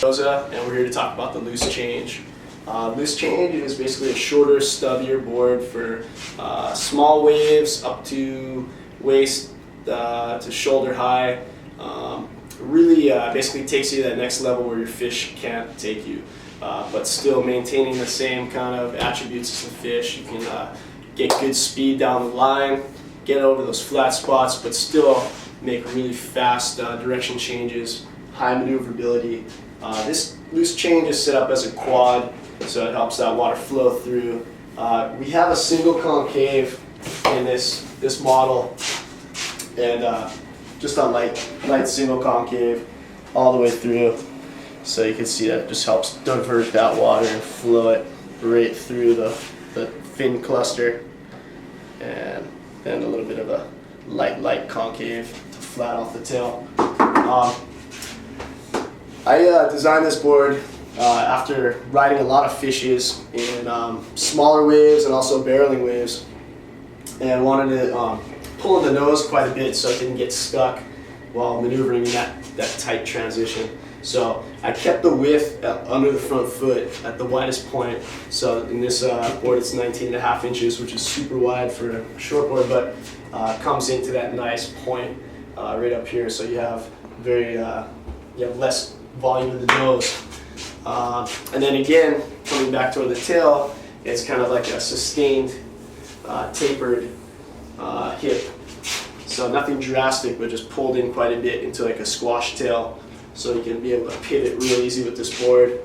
Carrozza, and we're here to talk about the loose change. Loose change is basically a shorter, stubbier board for small waves up to waist to shoulder high. Really basically takes you to that next level where your fish can't take you, but still maintaining the same kind of attributes as the fish. You can get good speed down the line, get over those flat spots, but still make really fast direction changes, high maneuverability. This loose change is set up as a quad, so it helps that water flow through. We have a single concave in this model, and just a light single concave all the way through. So you can see that it just helps divert that water and flow it right through the fin cluster, and then a little bit of a light concave to flat off the tail. I designed this board after riding a lot of fishes in smaller waves and also barreling waves, and wanted to pull in the nose quite a bit so it didn't get stuck while maneuvering in that tight transition. So I kept the width under the front foot at the widest point. So in this board it's 19.5 inches, which is super wide for a short board, but comes into that nice point right up here. So you have you have less volume in the nose. And then again, coming back toward the tail, it's kind of like a sustained, tapered hip. So nothing drastic, but just pulled in quite a bit into like a squash tail. So you can be able to pivot real easy with this board.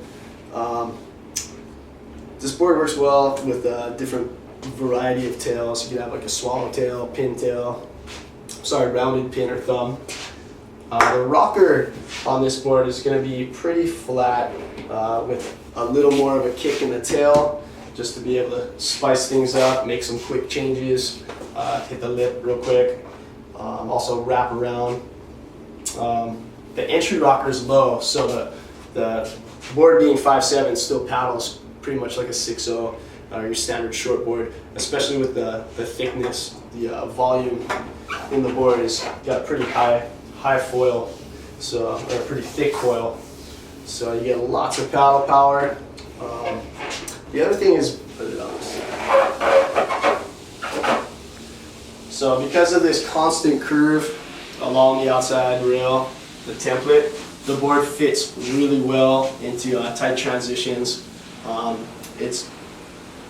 This board works well with a different variety of tails. You can have like a swallowtail, pintail, rounded pin or thumb. The rocker on this board is going to be pretty flat with a little more of a kick in the tail, just to be able to spice things up, make some quick changes, hit the lip real quick, also wrap around. The entry rocker is low, so the board being 5'7" still paddles pretty much like a 6'0", your standard short board, especially with the thickness. The volume in the board is got a pretty high foil, or a pretty thick foil, so you get lots of paddle power. The other thing is, so because of this constant curve along the outside rail, the template, the board fits really well into tight transitions. It's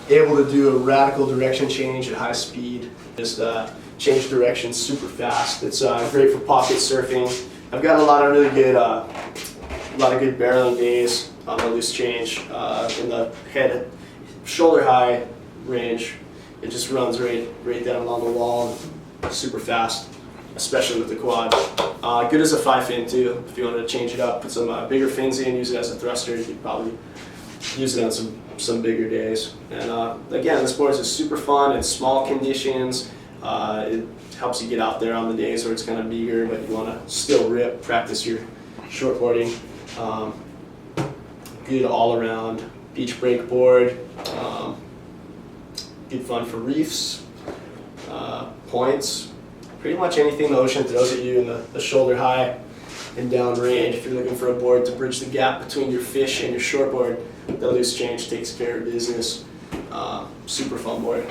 able to do a radical direction change at high speed, just change direction super fast. It's great for pocket surfing. I've got a lot of really good, barreling days on the loose change in the head, shoulder high range. It just runs right down along the wall, super fast, especially with the quad. Good as a 5-fin too. If you wanted to change it up, put some bigger fins in, use it as a thruster, you could probably use it on some bigger days. And again, this board is just super fun in small conditions. It helps you get out there on the days where it's kind of meager, but you want to still practice your shortboarding. Good all-around beach break board. Good fun for reefs, points, pretty much anything the ocean throws at you in the shoulder high and down range. If you're looking for a board to bridge the gap between your fish and your shortboard, the loose change takes care of business. Super fun board.